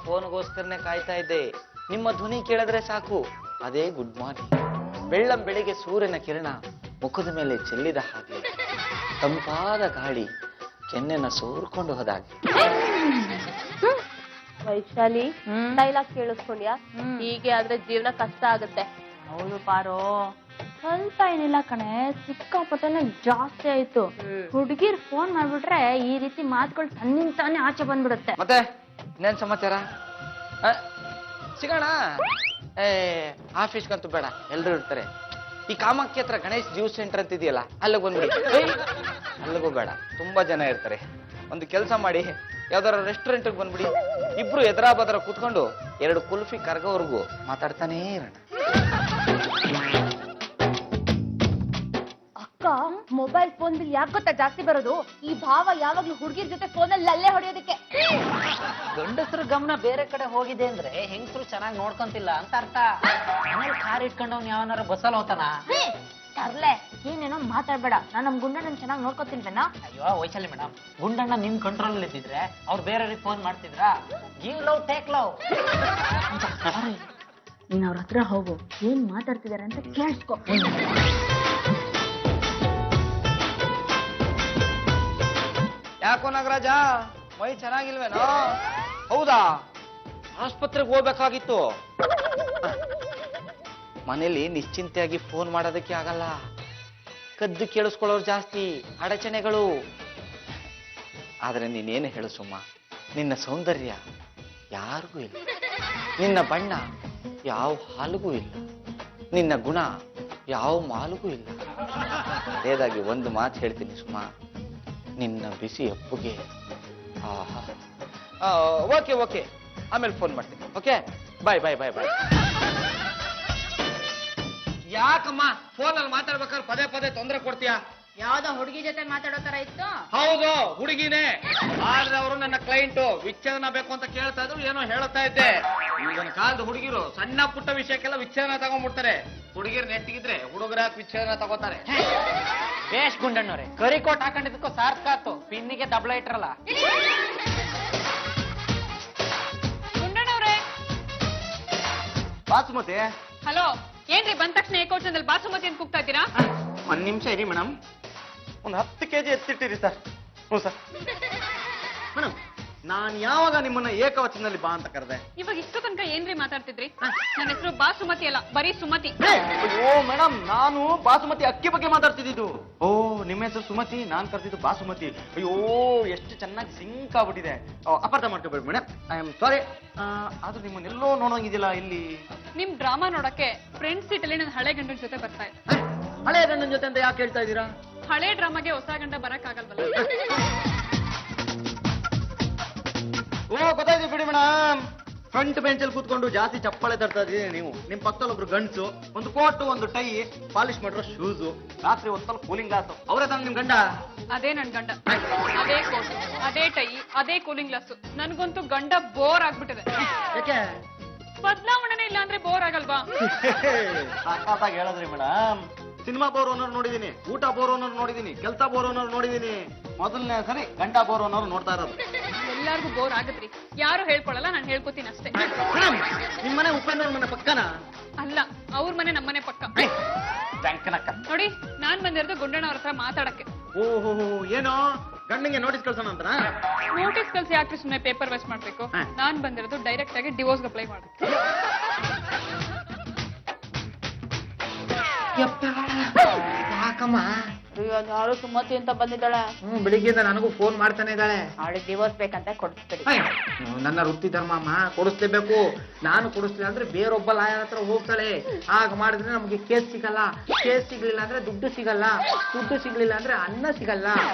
ಫೋನ್ಗೋಸ್ಕರನೇ ಕಾಯ್ತಾ ಇದ್ದೆ. ನಿಮ್ಮ ಧ್ವನಿ ಕೇಳಿದ್ರೆ ಸಾಕು, ಅದೇ ಗುಡ್ ಮಾರ್ನಿಂಗ್. ಬೆಳ್ಳಂ ಬೆಳಿಗ್ಗೆ ಸೂರ್ಯನ ಕಿರಣ ಮುಖದ ಮೇಲೆ ಚೆಲ್ಲಿದ ಹಾಗೆ, ತಂಪಾದ ಗಾಳಿ ಕೆನ್ನೆನ ಸೋರ್ಕೊಂಡು ಹೋದಾಗೆ. ವೈಶಾಲಿ, ಡೈಲಾಗ್ ಕೇಳಿಸ್ಕೊಂಡ್ಯಾ? ಹೀಗೆ ಆದ್ರೆ ಜೀವನ ಕಷ್ಟ ಆಗುತ್ತೆ. ಹೌದು ಪಾರೋ, ಸ್ವಲ್ಪ ಏನಿಲ್ಲ ಕಣೆ, ಸಿಕ್ಕಾಪಟ್ಟೆಲ್ಲ ಜಾಸ್ತಿ ಆಯ್ತು. ಹುಡುಗಿರ್ ಫೋನ್ ಮಾಡ್ಬಿಟ್ರೆ ಈ ರೀತಿ ಮಾತುಗಳು ತನ್ನಿಂತಾನೆ ಆಚೆ ಬಂದ್ಬಿಡುತ್ತೆ. ಮತ್ತೆ ಇನ್ನೇನ್ ಸಮಾಚಾರ? ಸಿಗೋಣ. ಆಫೀಸ್ಗಂತೂ ಬೇಡ, ಎಲ್ರು ಇರ್ತಾರೆ. ಈ ಕಾಮಾಕ್ಷಿ ಹತ್ರ ಗಣೇಶ್ ಜ್ಯೂಸ್ ಸೆಂಟರ್ ಅಂತ ಇದೆಯಲ್ಲ, ಅಲ್ಲಿಗೆ ಬಂದ್ಬಿಡಿ. ಅಲ್ಲಿಗೂ ಬೇಡ, ತುಂಬಾ ಜನ ಇರ್ತಾರೆ. ಒಂದು ಕೆಲಸ ಮಾಡಿ, ಯಾವ್ದಾರ ರೆಸ್ಟೋರೆಂಟ್ ಬಂದ್ಬಿಡಿ. ಇಬ್ರು ಎದುರಾ ಬದರ ಕೂತ್ಕೊಂಡು 2 ಕುಲ್ಫಿ ಕರ್ಗೋವರೆಗೂ ಮಾತಾಡ್ತಾನೇ ಇರೋಣ. ಅಕ್ಕ, ಮೊಬೈಲ್ ಫೋನ್ ಬಿಲ್ ಯಾಕೆ ಗೊತ್ತಾ ಜಾಸ್ತಿ ಬರೋದು? ಈ ಭಾವ ಯಾವಾಗ್ಲೂ ಹುಡುಗಿರ್ ಜೊತೆ ಫೋನಲ್ಲಿ ಅಲ್ಲೇ ಹೊಡೆಯೋದಕ್ಕೆ. ಗಂಡಸರು ಗಮನ ಬೇರೆ ಕಡೆ ಹೋಗಿದೆ ಅಂದ್ರೆ ಹೆಂಗಸರು ಚೆನ್ನಾಗಿ ನೋಡ್ಕೊಂತಿಲ್ಲ ಅಂತ ಅರ್ಥ. ಮನೇಲಿ ಕಾರ್ ಇಟ್ಕೊಂಡವ್ನು ಯಾವನಾರ ಬಸ್ಸಲ್ಲಿ ಹೋತಾನ? ತರ್ಲೆ, ಏನೇನೋ ಮಾತಾಡ್ಬೇಡ. ನಾನು ನಮ್ ಗುಂಡಣ್ಣನ್ ಚೆನ್ನಾಗಿ ನೋಡ್ಕೊತಿಲ್ವೇನಾ? ಅಯ್ಯೋ ವೈಶಾಲಿ ಮೇಡಮ್, ಗುಂಡಣ್ಣ ನಿಮ್ ಕಂಟ್ರೋಲ್ ಇದ್ದಿದ್ರೆ ಅವ್ರು ಬೇರೆಯವ್ರಿಗೆ ಫೋನ್ ಮಾಡ್ತಿದ್ರ? Give love take love. ನೀನ್ ಅವ್ರ ಹತ್ರ ಹೋಗು, ಏನ್ ಮಾತಾಡ್ತಿದಾರೆ ಅಂತ ಕೇಳಿಸ್ಕೊ. ಯಾಕೋ ನಾಗರಾಜ, ಮೈ ಚೆನ್ನಾಗಿಲ್ವೇನೋ? ಹೌದಾ, ಆಸ್ಪತ್ರೆಗೆ ಹೋಗ್ಬೇಕಾಗಿತ್ತು. ಮನೇಲಿ ನಿಶ್ಚಿಂತೆಯಾಗಿ ಫೋನ್ ಮಾಡೋದಕ್ಕೆ ಆಗಲ್ಲ. ಕದ್ದು ಕೇಳಿಸ್ಕೊಳ್ಳೋರು ಜಾಸ್ತಿ, ಅಡಚಣೆಗಳು. ಆದ್ರೆ ನೀನೇನು ಹೇಳು ಸುಮ್ಮ, ನಿನ್ನ ಸೌಂದರ್ಯ ಯಾರಿಗೂ ಇಲ್ಲ, ನಿನ್ನ ಬಣ್ಣ ಯಾವ ಹಾಲಿಗೂ ಇಲ್ಲ, ನಿನ್ನ ಗುಣ ಯಾವ ಮಾಲಿಗೂ ಇಲ್ಲ. ಅದೇದಾಗಿ ಒಂದು ಮಾತು ಹೇಳ್ತೀನಿ ಸುಮ್ಮ, ನಿನ್ನ ಬಿಸಿ ಅಪ್ಪುಗೆ. ಓಕೆ ಓಕೆ, ಆಮೇಲೆ ಫೋನ್ ಮಾಡ್ತೀನಿ. ಓಕೆ, ಬಾಯ್ ಬಾಯ್ ಬಾಯ್ ಬಾಯ್. ಯಾಕಮ್ಮ ಫೋನಲ್ಲಿ ಮಾತಾಡ್ಬೇಕಾದ್ರೆ ಪದೇ ಪದೇ ತೊಂದರೆ ಕೊಡ್ತೀಯಾ? ಯಾವ್ದೋ ಹುಡುಗಿ ಜೊತೆ ಮಾತಾಡೋ ತರ ಇತ್ತು. ಹೌದು, ಹುಡುಗಿನೇ. ಆದ್ರೆ ಅವರು ನನ್ನ ಕ್ಲೈಂಟು, ವಿಚ್ಛೇದನ ಬೇಕು ಅಂತ ಕೇಳ್ತಾ ಇದ್ರು, ಏನೋ ಹೇಳ್ತಾ ಇದ್ದೆ. ಈಗಿನ ಕಾಲದ ಹುಡುಗಿರು ಸಣ್ಣ ಪುಟ್ಟ ವಿಷಯಕ್ಕೆಲ್ಲ ವಿಚ್ಛೇದನ ತಗೊಂಡ್ಬಿಡ್ತಾರೆ. ಹುಡುಗಿರ್ ನೆಟ್ಟಿಗಿದ್ರೆ ಹುಡುಗರ ವಿಚ್ಛೇದನ ತಗೋತಾರೆ. ಬೇಷ್ ಗುಂಡಣ್ಣವ್ರೆ, ಕರಿ ಕೋಟ್ ಹಾಕೊಂಡಿದ್ದಕ್ಕೂ ಸಾರ್ಥಕಾತು. ಪಿನ್ನಿಗೆ ದಬ್ಳ ಇಟ್ರಲ್ಲ. ಗುಂಡಣ್ಣವ್ರೆ, ಬಾಸುಮತಿ. ಹಲೋ, ಏನ್ರಿ ಬಂದ ತಕ್ಷಣ ಏಕವಚನದಲ್ಲಿ ಬಾಸುಮತಿ ಅಂತ ಕೂಗ್ತಾ ಇದ್ದೀರಾ? ಒಂದ್ ನಿಮಿಷ ಇರಿ ಮೇಡಮ್, ಒಂದು 10 kg ಎತ್ತಿಟ್ಟಿರಿ ಸರ್. ಹ್ಞೂ ಸರ್. ಮೇಡಮ್, ನಾನು ಯಾವಾಗ ನಿಮ್ಮನ್ನ ಏಕವಚನದಲ್ಲಿ ಬಾ ಅಂತ ಕರೆದೆ? ಇವಾಗ ಇಷ್ಟು ತನಕ ಏನ್ರಿ ಮಾತಾಡ್ತಿದ್ರಿ? ನನ್ನ ಹೆಸರು ಬಾಸುಮತಿ ಅಲ್ಲ, ಬರೀ ಸುಮತಿ. ಅಯ್ಯೋ ಮೇಡಮ್, ನಾನು ಬಾಸುಮತಿ ಅಕ್ಕಿ ಬಗ್ಗೆ ಮಾತಾಡ್ತಿದ್ದು. ಓ, ನಿಮ್ಮ ಹೆಸರು ಸುಮತಿ, ನಾನ್ ಕರ್ತಿದ್ದು ಬಾಸುಮತಿ. ಅಯ್ಯೋ, ಎಷ್ಟು ಚೆನ್ನಾಗಿ ಸಿಂಕ್ ಆಗ್ಬಿಟ್ಟಿದೆ. ಅಪಾರ್ಥ ಮಾಡ್ಕೋಬೇಡಿ ಮೇಡಮ್, ಐ ಆಮ್ ಸಾರಿ. ಆದ್ರೂ ನಿಮ್ಮನ್ನೆಲ್ಲೋ ನೋಡೋಂಗಿದಿಲ್ಲ ಇಲ್ಲಿ. ನಿಮ್ ಡ್ರಾಮಾ ನೋಡಕ್ಕೆ ಫ್ರೆಂಡ್ಸ್ ಸೀಟಲ್ಲಿ ನನ್ನ ಹಳೆ ಗಂಡನ ಜೊತೆ ಬರ್ತಾ ಇದೆ. ಹಳೆ ಗಂಡನ ಜೊತೆ ಅಂತ ಯಾಕೆ ಹೇಳ್ತಾ ಇದ್ದೀರಾ? ಹಳೆ ಡ್ರಾಮಾಗೆ ಹೊಸ ಗಂಡ ಬರಕ್ ಆಗಲ್ವಲ್ಲ. ಓ, ಗೊತ್ತಾಯ್ತು ಬಿಡಿ ಮೇಡಮ್. ಫ್ರಂಟ್ ಬೆಂಚಲ್ಲಿ ಕೂತ್ಕೊಂಡು ಜಾಸ್ತಿ ಚಪ್ಪಳೆ ತರ್ತಾ ಇದ್ದೀರಿ ನೀವು. ನಿಮ್ ಪಕ್ಕದಲ್ಲಿ ಒಬ್ರು ಗಂಡ್ಸು, ಒಂದು ಕೋಟು, ಒಂದು ಟೈ, ಪಾಲಿಶ್ ಮಾಡಿರೋ ಶೂಸು, ರಾತ್ರಿ ಹೊತ್ತಲ್ಲಿ ಕೂಲಿಂಗ್ ಗ್ಲಾಸ್. ಅವರೇ ತಾನು ನಿಮ್ ಗಂಡ? ಅದೇ ನನ್ ಗಂಡ. ಅದೇ ಕೋಟ್, ಅದೇ ಟೈ, ಅದೇ ಕೂಲಿಂಗ್ ಗ್ಲಾಸ್. ನನ್ಗಂತೂ ಗಂಡ ಬೋರ್ ಆಗ್ಬಿಟ್ಟಿದೆ. ಯಾಕೆ? ಬದಲಾವಣೆನೇ ಇಲ್ಲ ಅಂದ್ರೆ ಬೋರ್ ಆಗಲ್ವಾ? ಸಾಕಾಗಿ ಹೇಳಿದ್ರಿ ಮೇಡಮ್. ಸಿನಿಮಾ ಬೋರ್ ಅನ್ನೋರು ನೋಡಿದೀನಿ, ಊಟ ಬೋರ್ ಅನ್ನೋರು ನೋಡಿದೀನಿ, ಕೆಲಸ ಬೋರ್ ಅನ್ನೋರು ನೋಡಿದೀನಿ. ಮೊದಲನೇ ಸರಿ ಗಂಡ ಬೋರ್ ಅನ್ನೋರು ನೋಡ್ತಾ ಇರೋದು. ಎಲ್ಲಾರ್ಗು ಬೋರ್ ಆಗತ್ರಿ. ಯಾರು ಹೇಳ್ಕೊಳಲ್ಲ, ನಾನು ಹೇಳ್ಕೊತೀನಿ ಅಷ್ಟೇ. ನಿಮ್ಮನೆ ಉಪೇಂದ್ರ ಮನೆ ಪಕ್ಕನ? ಅಲ್ಲ, ಅವ್ರ ಮನೆ ನಮ್ಮನೆ ಪಕ್ಕ. ಬ್ಯಾಂಕನಕ್ಕ. ನೋಡಿ, ನಾನ್ ಬಂದಿರೋದು ಗುಂಡಣ್ಣ ಅವ್ರ ಹತ್ರ ಮಾತಾಡಕ್ಕೆ. ಓಹೋ, ಏನೋ ಗಂಡಂಗೆ ನೋಟಿಸ್ ಕಳ್ಸೋಣ ಅಂತ? ನೋಟಿಸ್ ಕಳ್ಸಿ ಯಾಕೆ ಸುಮ್ಮನೆ ಪೇಪರ್ ವೇಸ್ಟ್ ಮಾಡ್ಬೇಕು? ನಾನ್ ಬಂದಿರೋದು ಡೈರೆಕ್ಟ್ ಆಗಿ ಡಿವೋರ್ಸ್ ಅಪ್ಲೈ ಮಾಡಕ್ಕೆ. ಯಾಕಮ್ಮ? ಯಾರು ಸುಮತಿ ಅಂತ ಬಂದಿದ್ದಾಳೆ. ಬೆಳಿಗ್ಗೆಯಿಂದ ನನಗೂ ಫೋನ್ ಮಾಡ್ತಾನೆ ಇದ್ದಾಳೆ. ಅವಳಿಗೆ ಡಿವೋರ್ಸ್ ಬೇಕಂತ ಕೊಡಿಸ್ಬೇಡಿ. ನನ್ನ ವೃತ್ತಿ ಧರ್ಮ ಅಮ್ಮ, ಕೊಡಿಸ್ಲೇಬೇಕು. ನಾನು ಕೊಡಿಸ್ಲಿಲ್ಲ ಅಂದ್ರೆ ಬೇರೊಬ್ಬ ಲಾಯರ್ ಹತ್ರ ಹೋಗ್ತಾಳೆ. ಆಗ ಮಾಡಿದ್ರೆ ನಮಗೆ ಕೇಸ್ ಸಿಗಲ್ಲ, ಕೇಸ್ ಸಿಗ್ಲಿಲ್ಲ ಅಂದ್ರೆ ದುಡ್ಡು ಸಿಗಲ್ಲ, ದುಡ್ಡು ಸಿಗ್ಲಿಲ್ಲ ಅಂದ್ರೆ ಅನ್ನ ಸಿಗಲ್ಲ,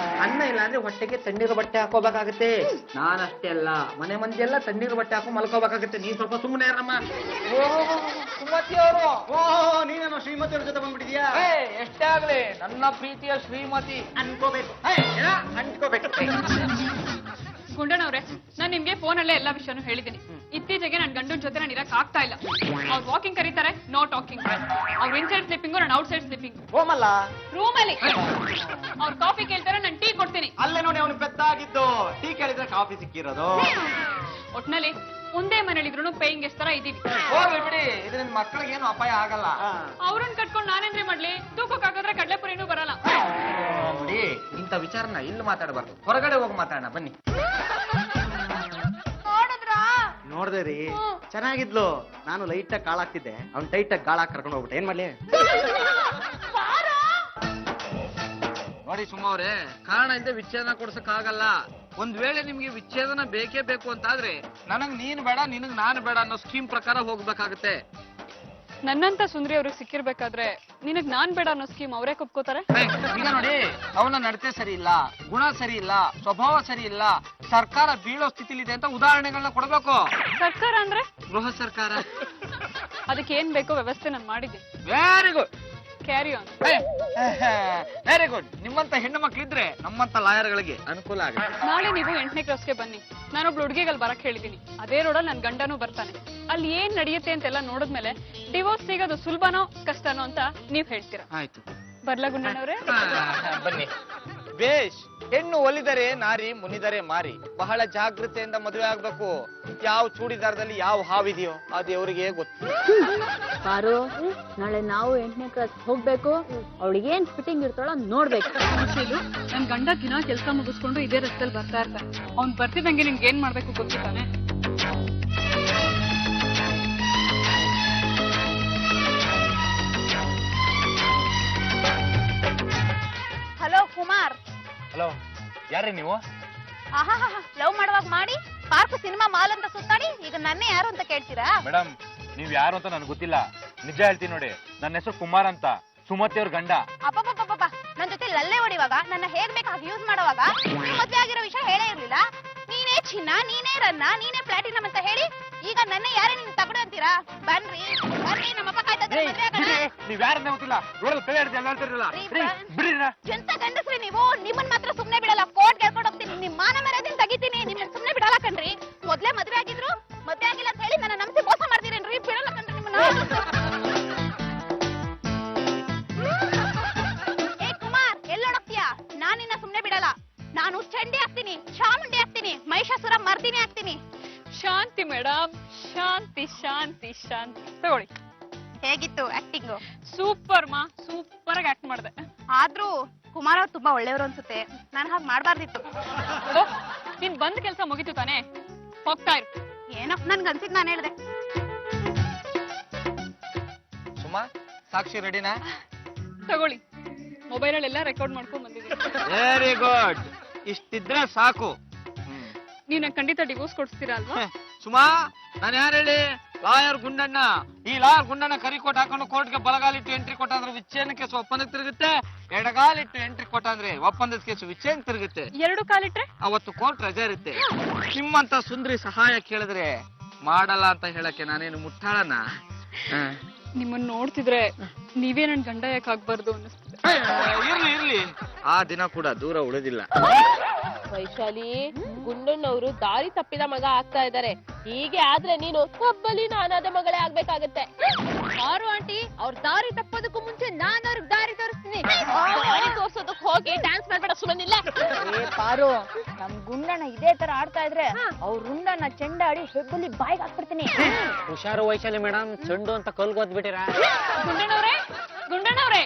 ಅನ್ನ ಇಲ್ಲ ಅಂದ್ರೆ ಹೊಟ್ಟೆಗೆ ತಣ್ಣೀರು ಬಟ್ಟೆ ಹಾಕೋಬೇಕಾಗತ್ತೆ. ನಾನಷ್ಟೇ ಅಲ್ಲ, ಮನೆ ಮಂದಿ ಎಲ್ಲ ತಣ್ಣೀರು ಬಟ್ಟೆ ಹಾಕೋ ಮಲ್ಕೋಬೇಕಾಗತ್ತೆ. ನೀನ್ ಸ್ವಲ್ಪ ಸುಮ್ಮನೆ ಇರಮ್ಮ. ಸುಮತಿ ಅವರು. ಓಹೋ, ನೀನೇನೋ ಶ್ರೀಮತಿ ಅವ್ರ ಜೊತೆ ಬಂದ್ಬಿಟ್ಟಿದ್ಯಾ? ಎಷ್ಟೇ ಆಗ್ಲಿ ನನ್ನ ಪ್ರೀತಿಯ ಶ್ರೀಮತಿ ಅನ್ಕೋಬೇಕು, ಅನ್ಕೋಬೇಕು. ಗುಂಡಣ್ಣವ್ರೆ, ನಾನ್ ನಿಮ್ಗೆ ಫೋನಲ್ಲೇ ಎಲ್ಲಾ ವಿಷಯನೂ ಹೇಳಿದ್ದೀನಿ. ಇತ್ತೀಚೆಗೆ ನನ್ ಗಂಡನ ಜೊತೆ ನಾನು ಇರಕ್ ಆಗ್ತಾ ಇಲ್ಲ. ಅವ್ರು ವಾಕಿಂಗ್ ಕರೀತಾರೆ, ನೋ ಟಾಕಿಂಗ್. ಅವ್ರು ಇನ್ಸೈಡ್ ಸ್ಲಿಪ್ಪಿಂಗು, ನಾನು ಔಟ್ಸೈಡ್ ಸ್ಲಿಪ್ಪಿಂಗ್. ಹೋಮಲ್ಲ ರೂಮ್ ಅಲ್ಲಿ ಅವ್ರು ಕಾಫಿ ಕೇಳ್ತಾರೆ, ನಾನು ಟೀ ಕೊಡ್ತೀನಿ. ಅಲ್ಲೇ ನೋಡಿ ಅವನು ಪೆದ್ದಾಗಿದ್ದು, ಟೀ ಕೇಳಿದ್ರೆ ಕಾಫಿ ಸಿಕ್ಕಿರೋದು. ಒಟ್ನಲ್ಲಿ ಒಂದೇ ಮನೇಲಿದ್ರು ಪೇಯಿಂಗ್ ಗೆಸ್ಟ್ ತರ ಇದೀವಿ. ಹೋಗ್ಲಿ ಬಿಡಿ, ಇದರಿಂದ ಮಕ್ಕಳಿಗೇನು ಅಪಾಯ ಆಗಲ್ಲ. ಅವ್ರನ್ನ ಕಟ್ಕೊಂಡು ನಾನೇನ್ರಿ ಮಾಡ್ಲಿ? ತೂಕಕ್ಕೆ ಹಾಕಿದ್ರೆ ಕಡ್ಲೆಪುರಿನೂ ಬರಲ್ಲ. ನೋಡಿ, ಇಂಥ ವಿಚಾರನ ಇಲ್ಲಿ ಮಾತಾಡಬಾರ್ದು, ಹೊರಗಡೆ ಹೋಗಿ ಮಾತಾಡೋಣ ಬನ್ನಿ. ನೋಡ್ದೆ ರೀ, ಚೆನ್ನಾಗಿದ್ಲು. ನಾನು ಲೈಟ್ ಆಗಿ ಕಾಳಾಗ್ತಿದ್ದೆ, ಅವ್ನ್ ಟೈಟ್ ಆಗಿ ಗಾಳ ಕರ್ಕೊಂಡು ಹೋಗ್ಬಿಟ್ಟೆ. ಏನ್ ಮಾಡ್ಲಿ? ನೋಡಿ ಸುಮ್ಮ ಅವ್ರೆ, ಕಾರಣ ಇಲ್ಲದೆ ವಿಚ್ಛೇದನ ಕೊಡ್ಸಕ್ ಆಗಲ್ಲ. ಒಂದ್ ವೇಳೆ ನಿಮ್ಗೆ ವಿಚ್ಛೇದನ ಬೇಕೇ ಬೇಕು ಅಂತಾದ್ರೆ ನನಗ್ ನೀನ್ ಬೇಡ, ನಿನಗ್ ನಾನು ಬೇಡ ಅನ್ನೋ ಸ್ಕೀಮ್ ಪ್ರಕಾರ ಹೋಗ್ಬೇಕಾಗತ್ತೆ. ನನ್ನಂತ ಸುಂದ್ರಿ ಅವ್ರಿಗೆ ಸಿಕ್ಕಿರ್ಬೇಕಾದ್ರೆ ನಿನಗ್ ನಾನ್ ಬೇಡ ಅನ್ನೋ ಸ್ಕೀಮ್ ಅವರೇ ಕೊಪ್ಕೋತಾರೆ. ಈಗ ನೋಡಿ, ಅವನ ನಡತೆ ಸರಿ ಇಲ್ಲ, ಗುಣ ಸರಿ ಇಲ್ಲ, ಸ್ವಭಾವ ಸರಿ ಇಲ್ಲ, ಸರ್ಕಾರ ಬೀಳೋ ಸ್ಥಿತಿಲಿದೆ ಅಂತ ಉದಾಹರಣೆಗಳನ್ನ ಕೊಡ್ಬೇಕು. ಸರ್ಕಾರ ಅಂದ್ರೆ ಗೃಹ ಸರ್ಕಾರ. ಅದಕ್ಕೆ ಏನ್ ಬೇಕೋ ವ್ಯವಸ್ಥೆ ನಾನು ಮಾಡಿದ್ದೀನಿ. Very good, carry on. Very good. ನಿಮ್ಮಂತ ಹೆಣ್ಣು ಮಕ್ಳಿದ್ರೆ ನಮ್ಮಂತ ಲಾಯರ್ಗಳಿಗೆ ಅನುಕೂಲ ಆಗುತ್ತೆ. ನಾಳೆ ನೀವು 8ನೇ ಕ್ಲಾಸ್ಗೆ ಬನ್ನಿ. ನಾನೊಬ್ಳು ಹುಡುಗಿಗಲ್ಲಿ ಬರಕ್ ಹೇಳಿದೀನಿ. ಅದೇ ರೋಡಲ್ಲಿ ನನ್ ಗಂಡನೂ ಬರ್ತಾನೆ. ಅಲ್ಲಿ ಏನ್ ನಡೆಯುತ್ತೆ ಅಂತೆಲ್ಲ ನೋಡಿದ್ಮೇಲೆ ಡಿವೋರ್ಸ್ ಸಿಗೋದು ಸುಲಭನೋ ಕಷ್ಟನೋ ಅಂತ ನೀವ್ ಹೇಳ್ತೀರಾ. ಆಯ್ತು, ಬರ್ಲಾ ಗುಂಡಣ್ಣವ್ರೆ? ಬನ್ನಿ. ಬೇಷ್. ಹೆಣ್ಣು ಒಲಿದರೆ ನಾರಿ, ಮುನಿದರೆ ಮಾರಿ. ಬಹಳ ಜಾಗೃತೆಯಿಂದ ಮದುವೆ ಆಗ್ಬೇಕು. ಯಾವ ಚೂಡಿದಾರದಲ್ಲಿ ಯಾವ ಹಾವಿದೆಯೋ ಅದು ಅವರಿಗೆ ಗೊತ್ತು. ಪಾರು, ನಾಳೆ ನಾವು 8ನೇ ಕ್ಲಾಸ್ ಹೋಗ್ಬೇಕು. ಅವಳಿಗೆ ಏನ್ ಫಿಟ್ಟಿಂಗ್ ಇರ್ತಾಳೋ ನೋಡ್ಬೇಕು. ನನ್ ಗಂಡ ದಿನ ಕೆಲ್ಸ ಮುಗಿಸ್ಕೊಂಡು ಇದೇ ರಸ್ತೆಯಲ್ಲಿ ಬರ್ತಾ ಇರ್ತಾನೆ. ಅವ್ನ್ ಬರ್ತಿದಂಗೆ ನಿನ್ಗೆ ಏನ್ ಮಾಡ್ಬೇಕು ಗೊತ್ತಿದ್ದಾನೆ. ಹಲೋ ಕುಮಾರ್. ಹಲೋ, ಯಾರೇ ನೀವು? ಆಹಾ, ಲವ್ ಮಾಡುವಾಗ ಮಾಡಿ ಪಾರ್ಕ್ ಸಿನಿಮಾ ಮಾಲ್ ಅಂತ ಸುತ್ತಾಡಿ ಈಗ ನನ್ನೇ ಯಾರು ಅಂತ ಕೇಳ್ತೀರಾ? ಮೇಡಮ್, ನೀವ್ ಯಾರು ಅಂತ ನನ್ಗೆ ಗೊತ್ತಿಲ್ಲ. ನಿಜ ಹೇಳ್ತೀನಿ ನೋಡಿ, ನನ್ನ ಹೆಸರು ಕುಮಾರ್ ಅಂತ, ಸುಮತಿ ಅವ್ರ ಗಂಡ. ಅಪ್ಪಪ್ಪ, ನನ್ ಜೊತೆ ಲಲ್ಲೆ ಹೊಡಿವಾಗ, ನನ್ನ ಹೇಗ್ ಬೇಕಾಗಿ ಯೂಸ್ ಮಾಡುವಾಗ ಮದ್ವೆ ಆಗಿರೋ ವಿಷಯ ಹೇಳೇ ಇರ್ಲಿಲ್ಲ. ನೀನೇ ಚಿನ್ನ, ನೀನೇ ರನ್ನ, ನೀನೇ ಪ್ಲಾಟಿನಮ್ ಅಂತ ಹೇಳಿ ಈಗ ನನ್ನ ಯಾರೇ ನಿನ್ ತಗಡು ಅಂತೀರಾ? ಬನ್ರಿ ನಮ್ಮಪ್ಪ ಕಾಯ್ತಾ ಇದ್ದಾರೆ, ಮದ್ವೆ ಆಗೋಣ. ನೀವ್ ಯಾರನ್ನೇ ಗೊತ್ತಿಲ್ಲ, ರೋಡಲ್ಲಿ ಕೈ ಹಿಡ್ದು ಹೇಳ್ತಿರಲ್ಲ. ಬಿಡ್ರಿ. ಎಂತ ಗಂಡಸ್ರಿ ನೀವು? ನಿಮ್ಮನ್ ಮಾತ್ರ ಸುಮ್ನೆ ಬಿಡಲ್ಲ, ಕೋರ್ಟ್ ಗೆಲ್ಕೊಂಡು ಹೋಗ್ತೀನಿ, ನಿಮ್ ಮಾನ ಮರ್ಯಾದೆನ್ ತೆಗಿತೀನಿ. ನಿಮ್ಮನ್ನ ಸುಮ್ನೆ ಬಿಡಲ್ಲ ಕಣ್ರಿ. ಮೊದ್ಲೇ ಮದ್ವೆ ಆಗಿದ್ರು, ಮದ್ವೆ ಆಗಿಲ್ಲ ಅಂತ ಹೇಳಿ ನನ್ನ ನಂಬಿಸಿ ಮೋಸ ಮಾಡ್ತೀರೇನ್ರಿ? ಬಿಡಲ್ಲ ಕಣ್ರಿ ನಿಮ್ಮನ್ನ. ಏ ಕುಮಾರ್, ಎಲ್ಲೋಡೋಗ್ತೀಯಾ? ನಾನ್ ನಿನ್ನ ಸುಮ್ನೆ ಬಿಡಲ್ಲ. ನಾನು ಚಂಡಿ ಆಗ್ತೀನಿ, ಚಾಮುಂಡಿ ಆಗ್ತೀನಿ, ಮಹಿಷಾಸುರ ಮರ್ದಿನಿ ಆಗ್ತೀನಿ. ಶಾಂತಿ ಮೇಡಮ್, ಶಾಂತಿ ಶಾಂತಿ ಶಾಂತಿ. ತಗೊಳ್ಳಿ. ಹೇಗಿತ್ತು ಆಕ್ಟಿಂಗು? ಸೂಪರ್ ಮಾ, ಸೂಪರ್ ಆಗಿ ಆಕ್ಟ್ ಮಾಡಿದೆ. ಆದ್ರೂ ಕುಮಾರ್ ಅವ್ರು ತುಂಬಾ ಒಳ್ಳೆಯವರು ಅನ್ಸುತ್ತೆ. ನಾನು ಹಾಗೆ ಮಾಡ್ಬಾರ್ದಿತ್ತು. ನೀನ್ ಬಂದ್ ಕೆಲ್ಸ ಮುಗಿತು ತಾನೆ, ಹೋಗ್ತಾ ಇರು. ಏನೋ ನನ್ಗೆ ಅನ್ಸಿದ್ ನಾನು ಹೇಳ್ದೆ. ಸುಮಾ, ಸಾಕ್ಷಿ ರೆಡಿನಾ? ತಗೊಳ್ಳಿ, ಮೊಬೈಲಲ್ಲೆಲ್ಲ ರೆಕಾರ್ಡ್ ಮಾಡ್ಕೊಂಡ್ ಬಂದಿದ್ದೀನಿ. Very good. ಇಷ್ಟಿದ್ರೆ ಸಾಕು. ನೀನ್ ಖಂಡಿತ ಡಿವೋರ್ಸ್ ಕೊಡ್ಸ್ತೀರಾ ಅಲ್ವಾ? ಸುಮಾ, ನಾನು ಯಾರು ಹೇಳಿ? ಲಾಯರ್ ಗುಂಡಣ್ಣ. ಈ ಲಾಯರ್ ಗುಂಡಣ್ಣ ಕರಿ ಕೋಟ್ ಹಾಕೊಂಡು ಕೋರ್ಟ್ಗೆ ಬಲಗಾಲಿಟ್ಟು ಎಂಟ್ರಿ ಕೊಟ್ಟಾದ್ರೆ ವಿಚ್ಛೇದನ ಕೇಸು ಒಪ್ಪಂದಕ್ಕೆ ತಿರುಗುತ್ತೆ. ಎಡಗಾಲಿಟ್ಟು ಎಂಟ್ರಿ ಕೊಟ್ಟಾದ್ರೆ ಒಪ್ಪಂದದ ಕೇಸು ವಿಚ್ಛೇದನ ತಿರುಗುತ್ತೆ. 2 ಕಾಲಿಟ್ರೆ ಅವತ್ತು ಕೋರ್ಟ್ ರಜೆ ಇರುತ್ತೆ. ನಿಮ್ಮಂತ ಸುಂದ್ರಿ ಸಹಾಯ ಕೇಳಿದ್ರೆ ಮಾಡಲ್ಲ ಅಂತ ಹೇಳಕ್ಕೆ ನಾನೇನು ಮುಟ್ಟಾಳನ? ನಿಮ್ಮನ್ನ ನೋಡ್ತಿದ್ರೆ ನೀವೇ ನನ್ ಗಂಡ ಯಾಕೆ ಆಗ್ಬಾರ್ದು ಅನ್ನಿಸ್ತಿದೆ. ಇರ್ಲಿ, ಆ ದಿನ ಕೂಡ ದೂರ ಉಳಿದಿಲ್ಲ. ವೈಶಾಲಿ, ಗುಂಡಣ್ಣವರು ದಾರಿ ತಪ್ಪಿದ ಮಗ ಆಗ್ತಾ ಇದ್ದಾರೆ. ಹೀಗೆ ಆದ್ರೆ ನೀನು ಕಬ್ಬಲಿ ನಾನಾದ ಮಗಳೇ ಆಗ್ಬೇಕಾಗತ್ತೆ. ಆರು ಆಂಟಿ, ಅವ್ರ ದಾರಿ ತಪ್ಪೋದಕ್ಕೂ ಮುಂಚೆ ನಾನು ಅವ್ರಿಗೆ ದಾರಿ ತೋರಿಸ್ತೀನಿ. ದಾರಿ ತೋರ್ಸೋದಕ್ ಹೋಗಿ ಡ್ಯಾನ್ಸ್ ಮಾಡ್ಬೇಡ ಸುಮ್ಮನಿಲ್ಲ. ಪಾರು, ನಮ್ ಗುಂಡಣ್ಣ ಇದೇ ತರ ಆಡ್ತಾ ಇದ್ರೆ ಅವ್ರ ರುಂಡನ್ನ ಚೆಂಡಾಡಿ ಹೆಬ್ಬಲ್ಲಿ ಬಾಯಿಗೆ ಹಾಕ್ಬಿಡ್ತೀನಿ. ಹುಷಾರು ವೈಶಾಲಿ ಮೇಡಮ್, ಚೆಂಡು ಅಂತ ಕಲ್ಗೋದ್ಬಿಟ್ಟಿರಾ? ಗುಂಡಣ್ಣವ್ರೆ,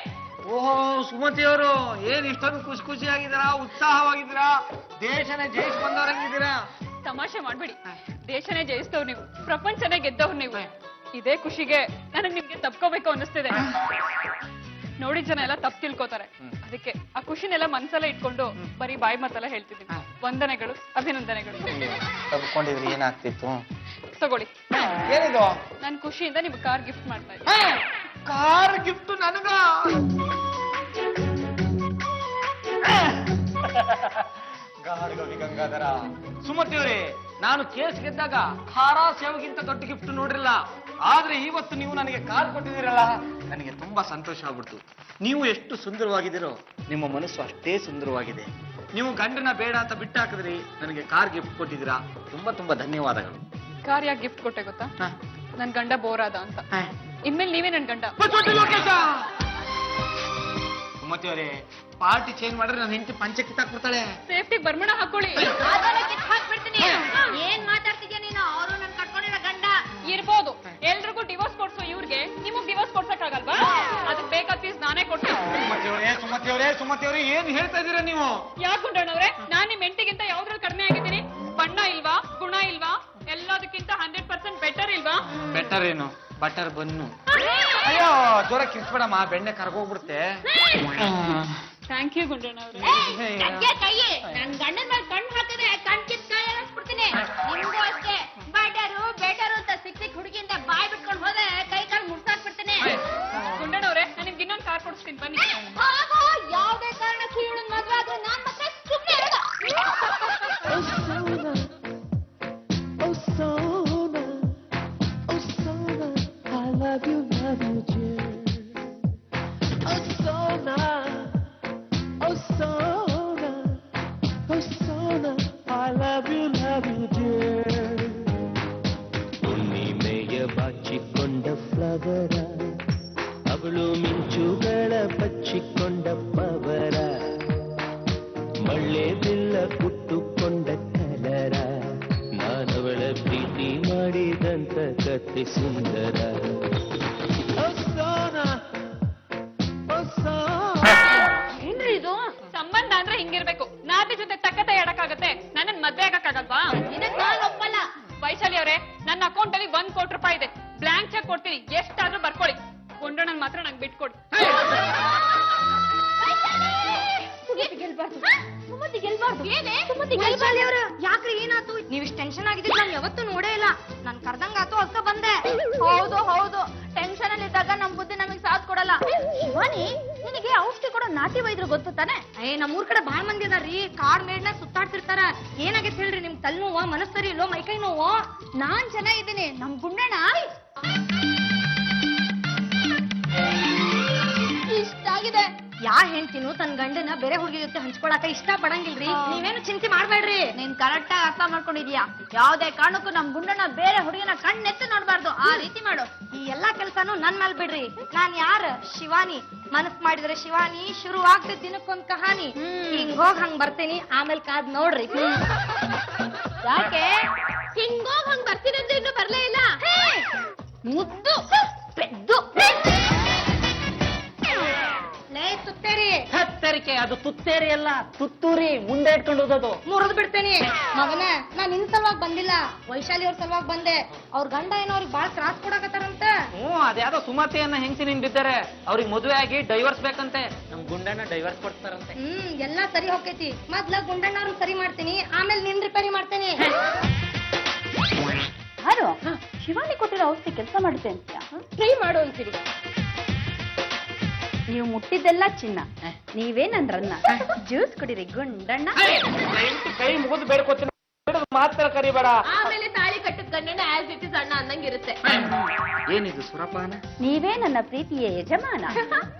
ಓಹೋ ಸುಮತಿ ಅವರು, ಏನ್ ಇಷ್ಟೊಂದು ಖುಷಿಯಾಗಿದ್ದೀರಾ, ಉತ್ಸಾಹವಾಗಿದ್ದೀರಾ, ದೇಶನೇ ಜಯಿಸಿ ಬಂದವರಂಗಿದ್ದೀರಾ? ತಮಾಷೆ ಮಾಡ್ಬೇಡಿ. ದೇಶನೇ ಜಯಿಸ್ತವ್ರು ನೀವು, ಪ್ರಪಂಚನೇ ಗೆದ್ದವ್ರು ನೀವು. ಇದೇ ಖುಷಿಗೆ ನನಗ್ ನಿಮ್ಗೆ ತಪ್ಕೋಬೇಕು ಅನ್ನಿಸ್ತಿದೆ. ನೋಡಿ ಜನ ಎಲ್ಲ ತಪ್ಪು ತಿಳ್ಕೊತಾರೆ. ಅದಕ್ಕೆ ಆ ಖುಷಿನೆಲ್ಲ ಮನ್ಸಲ್ಲೇ ಇಟ್ಕೊಂಡು ಬರೀ ಬಾಯಿ ಮಾತೆಲ್ಲ ಹೇಳ್ತಿದ್ದೀನಿ. ವಂದನೆಗಳು, ಅಭಿನಂದನೆಗಳು. ತಪ್ಕೊಂಡಿದ್ರೆ ಏನಾಗ್ತಿತ್ತು? ತಗೊಳ್ಳಿ, ಏನಿದು? ನನ್ ಖುಷಿಯಿಂದ ನಿಮ್ಗೆ ಕಾರ್ ಗಿಫ್ಟ್ ಮಾಡ್ತಾ ಇದ್ದೀನಿ. ಕಾರ್ ಗಿಫ್ಟ್ ನನಗ? ಗಂಗಾಧರ. ಸುಮತಿ ಅವರೇ, ನಾನು ಕೇಸ್ ಗೆದ್ದಾಗ ಖಾರ ಸೇವಗಿಂತ ದೊಡ್ಡ ಗಿಫ್ಟ್ ನೋಡಿರಲ್ಲ. ಆದ್ರೆ ಇವತ್ತು ನೀವು ನನಗೆ ಕಾರ್ ಕೊಟ್ಟಿದ್ದೀರಲ್ಲ, ನನಗೆ ತುಂಬಾ ಸಂತೋಷ ಆಗ್ಬಿಡ್ತು. ನೀವು ಎಷ್ಟು ಸುಂದರವಾಗಿದ್ದೀರೋ, ನಿಮ್ಮ ಮನಸ್ಸು ಅಷ್ಟೇ ಸುಂದರವಾಗಿದೆ. ನೀವು ಗಂಡನ ಬೇಡ ಅಂತ ಬಿಟ್ಟು ಹಾಕಿದ್ರಿ, ನನಗೆ ಕಾರ್ ಗಿಫ್ಟ್ ಕೊಟ್ಟಿದ್ದೀರಾ. ತುಂಬಾ ಧನ್ಯವಾದಗಳು. ವಿಕಾರಿಯಾಗಿ ಗಿಫ್ಟ್ ಕೊಟ್ಟೆ ಗೊತ್ತಾ? ನನ್ ಗಂಡ ಬೋರ್ ಆದ ಅಂತ. ಇನ್ಮೇಲೆ ನೀವೇ ನನ್ ಗಂಡ. ಸುಮತಿ ಅವರೇ, ಪಾರ್ಟಿ ಚೇಂಜ್ ಮಾಡಿದ್ರೆ ನನ್ನ ಹೆಂಡತಿ ಪಂಚ ಕಿತ್ತಾಕ್ಬಿಡ್ತಾಳೆ. ಸೇಫ್ಟಿ ಬರ್ಮಣ ಹಾಕೊಳ್ಳಿ. ಹಾಕ್ಬಿಡ್ತೀನಿ. ಏನ್ ಮಾತಾಡ್ತಿದ್ಯಾ ನೀನು? ಅವರು ನನ್ ಕಟ್ಕೊಂಡಿರೋ ಗಂಡ ಇರ್ಬೋದು. ಎಲ್ರಿಗೂ ಡಿವೋರ್ಸ್ ಕೊಡ್ಸೋ ಇವ್ರಿಗೆ ನಿಮಗ್ ಡಿವೋರ್ಸ್ ಕೊಡ್ಸಕ್ಕಾಗಲ್ವಾ? ಅದಕ್ಕೆ ಬೇಕಾದ ಫೀಸ್ ನಾನೇ ಕೊಡ್ತೀನಿ. ಸುಮತಿ ಅವರೇ ಏನ್ ಹೇಳ್ತಾ ಇದೀರಾ ನೀವು? ಯಾಕೆ ಗುಂಡಣ್ಣವ್ರೆ, ನಾನ್ ನಿಮ್ ಹೆಂಡತಿಗಿಂತ ಯಾವ್ದ್ರಲ್ಲಿ ಕಡಿಮೆ ಆಗಿದ್ದೀನಿ? ಬಣ್ಣ ಇಲ್ವಾ, ಗುಣ ಇಲ್ವಾ, ಎಲ್ಲದಕ್ಕಿಂತ 100% ಬೆಟರ್ ಇಲ್ವಾ? ಬೆಟರ್ ಏನು? Butter bun. ಅಯ್ಯೋ ಜೋರ ಕಿರ್ಸ್ಬೇಡಮ್ಮ, ಬೆಣ್ಣೆ ಕರ್ಗೋಗ್ಬಿಡುತ್ತೆ. Thank you ಗುಂಡಣ್ಣವ್ರೆ. ಕೈಯೇ ನನ್ ಗಂಡನ ಮೇಲೆ ಕಣ್ಣು ಹಾಕಿದ್ರೆ ಕಣ್ ಕಿತ್ ಕೈ ಅನ್ನಿಸ್ಬಿಡ್ತೀನಿ. ನಿಮ್ಗೂ ಅಷ್ಟೇ. ಬೆಟರು ಅಂತ ಸಿಕ್ ಹುಡುಗಿಯಿಂದ ಬಾಯ್ ಬಿಟ್ಕೊಂಡು ಹೋದ್ರೆ ಕೈ ಕಾಲು ಮುಡ್ಸಾಕ್ಬಿಡ್ತೀನಿ. ಗುಂಡಣ್ಣವ್ರೆ, ನಾನು ನಿಮ್ಗೆ ಇನ್ನೊಂದು ಕಾರ್ ಕೊಡಿಸ್ತೀನಿ ಬನ್ನಿ. ಯಾವ್ದೇ ಕಾರಣಕ್ಕೂ ಇವಳನ್ನ ಮದ್ವೆ ಆದ್ರೆ ನಾನ್ ಮತ್ತೆ ಸುಮ್ಮನೆ ಇರಲ್ಲ. ಹುಣ್ಣಿಮೆಯ ಬಾಚಿಕೊಂಡ ಫ್ಲವರ, ಅವಳು ಮಿಂಚುಗಳ ಬಚ್ಚಿಕೊಂಡ ಪವರ, ಮಳ್ಳೆ ಬಿಲ್ಲ ಕುಟ್ಟುಕೊಂಡ ಕಲರ, ನಾನವಳ ಪ್ರೀತಿ ಮಾಡಿದಂತ ಕತೆ ಸುಂದರ. ಏನ್ರಿ ಇದು? ಸಂಬಂಧ ಅಂದ್ರೆ ಹಿಂಗಿರ್ಬೇಕು. ನಾಟಿ ಜೊತೆ ತಕ್ಕತೆ ಹೇಳಕ್ಕಾಗತ್ತೆ, ನನ್ನನ್ ಮದ್ವೆ ಆಗಕ್ಕಾಗಲ್ವಾ? ಇದಕ್ಕೆ ನಾನು ಒಪ್ಪಲ್ಲ. ವೈಶಾಲಿ ಅವರೇ, ನನ್ನ ಅಕೌಂಟ್ ಅಲ್ಲಿ 1 ಕೋಟಿ ರೂಪಾಯಿ ಇದೆ. ಬ್ಲಾಂಕ್ ಚೆಕ್ ಕೊಡ್ತೀನಿ, ಎಷ್ಟಾದ್ರೂ ಬರ್ಕೊಳ್ಳಿ. ಗುಂಡಣ್ಣನ್ ಮಾತ್ರ ನಂಗೆ ಬಿಟ್ಕೊಡಿ. ಯಾಕ್ರಿ ಏನಾಯ್ತು? ನೀವ್ ಇಷ್ಟ ಟೆನ್ಷನ್ ಆಗಿದ್ರೆ ನಾನು ಯಾವತ್ತೂ ನೋಡೇ ಇಲ್ಲ. ನಾನ್ ಕರ್ದಂಗಾತು ಅದ್ಕ ಬಂದೆ. ಹೌದು ಟೆನ್ಷನ್ ಅಲ್ಲಿ ಇದ್ದಾಗ ನಮ್ ಬುದ್ಧಿ ನಮಗ್ ಸಾಥ್ ಕೊಡಲ್ಲ. ಶಿವಾನಿ, ನಿನಗೆ ಔಷಧಿ ಕೊಡೋ ನಾಟಿ ವೈದ್ಯರು ಗೊತ್ತು ತಾನೆ? ನಮ್ಮೂರ್ ಕಡೆ ಬಾಳ್ ಮಂದಿ ಅದಾರ್ರಿ. ಕಾಡ್ ಮೇಡ್ನ ಸುತ್ತಾಡ್ತಿರ್ತಾರ. ಏನಾಗೈತೆ ಹೇಳ್ರಿ? ನಿಮ್ ತಲೆ ನೋವ, ಮನಸ್ ಸರಿ ಇಲ್ಲೋ, ಮೈಕೈ ನೋವು? ನಾನ್ ಚೆನ್ನಾಗಿದ್ದೀನಿ. ನಮ್ ಗುಂಡಣ್ಣ ಇಷ್ಟ ಆಗಿದೆ. ಯಾ ಹೆಂಡ್ತಿನೂ ತನ್ ಗಂಡನ ಬೇರೆ ಹುಡುಗಿ ಜೊತೆ ಹಂಚ್ಕೊಳಕ ಇಷ್ಟ ಪಡಂಗಿಲ್ರಿ. ನೀವೇನು ಚಿಂತೆ ಮಾಡ್ಬೇಡ್ರಿ. ನೀನ್ ಕರೆಕ್ಟ್ ಆಗಿ ಅರ್ಥ ಮಾಡ್ಕೊಂಡಿದ್ಯಾ. ಯಾವ್ದೇ ಕಾರಣಕ್ಕೂ ನಮ್ ಗುಂಡನ ಬೇರೆ ಹುಡುಗಿನ ಕಣ್ಣೆತ್ತು ನೋಡ್ಬಾರ್ದು. ಆ ರೀತಿ ಮಾಡು. ಈ ಎಲ್ಲಾ ಕೆಲ್ಸಾನು ನನ್ ಮೇಲ್ ಬಿಡ್ರಿ. ನಾನ್ ಯಾರ? ಶಿವಾನಿ. ಮನಸ್ ಮಾಡಿದ್ರೆ ಶಿವಾನಿ, ಶುರು ಆಗ್ತಿದ್ ದಿನಕ್ಕೊಂದ್ ಕಹಾನಿ. ಹಿಂಗ್ ಹೋಗ್ ಹಂಗ್ ಬರ್ತೀನಿ, ಆಮೇಲೆ ಕಾದ್ ನೋಡ್ರಿ. ಯಾಕೆ ಹಿಂಗೋಗ್ ಹಂಗ್ ಬರ್ತೀನಿ ಅಂದ್ರೆ ಇನ್ನು ಬರ್ಲೇ ಇಲ್ಲ? ಮುದ್ದು ಪೆದ್ದು ಹತ್ತರಿಕೆ, ಅದು ತುತ್ತೇರಿ ಅಲ್ಲ, ತುತ್ತೂರಿ. ಮುಂದೆ ಇಟ್ಕೊಂಡು ಹೋಗೋದು. ಮುರಿದು ಬಿಡ್ತೇನೆ ಮಗನ. ನಾನ್ ನಿನ್ ಸಲುವಾಗಿ ಬಂದಿಲ್ಲ, ವೈಶಾಲಿ ಅವ್ರ ಸಲುವಾಗಿ ಬಂದೆ. ಅವ್ರ ಗಂಡ ಏನೋ ಅವ್ರಿಗೆ ಬಾಳ್ ತ್ರಾಸ್ ಕೊಡಕತ್ತಾರಂತ. ಅದ್ಯಾವ್ದೋ ಸುಮತಿಯನ್ನ ಹೆಂಗ್ಸಿ ನಿಂತಿದ್ದಾರೆ. ಅವ್ರಿಗೆ ಮದುವೆ ಆಗಿ ಡೈವರ್ಸ್ ಬೇಕಂತೆ. ನಮ್ ಗುಂಡಣ್ಣ ಡೈವರ್ಸ್ ಕೊಡ್ತಾರಂತೆ. ಎಲ್ಲಾ ಸರಿ ಹೋಗ್ತೈತಿ. ಮೊದ್ಲ ಗುಂಡಣ್ಣ ಅವ್ರನ್ನ ಸರಿ ಮಾಡ್ತೀನಿ, ಆಮೇಲೆ ನಿನ್ ರಿಪೇರಿ ಮಾಡ್ತೇನೆ. ಯಾರು ಶಿವಾನಿ ಕೊಟ್ಟಿರೋ ಔಷಧಿ ಕೆಲಸ ಮಾಡುತ್ತೆ ಅಂತ ಟ್ರೈ ಮಾಡು ಅಂತೀರಿ. ನೀವು ಮುಟ್ಟಿದ್ದೆಲ್ಲ ಚಿನ್ನ, ನೀವೇನಂದ್ರನ್ನ ಜ್ಯೂಸ್ ಕುಡಿರಿ ಗುಂಡಣ್ಣ. ಕೈ ಮುಗಿದು ಬೇಡ್ಕೊತೀನಿ, ಮಾತ್ರ ಕರಿಬೇಡ. ಆಮೇಲೆ ತಾಳಿ ಕಟ್ಟಿದ ಗಂಡನ ಆಸ್ ಇಟ್ ಇಸ್ ಅಣ್ಣ ಅನ್ನಂಗಿರುತ್ತೆ. ಏನಿದು ಸುರಪಾನ? ನೀವೇ ನನ್ನ ಪ್ರೀತಿಯ ಯಜಮಾನ.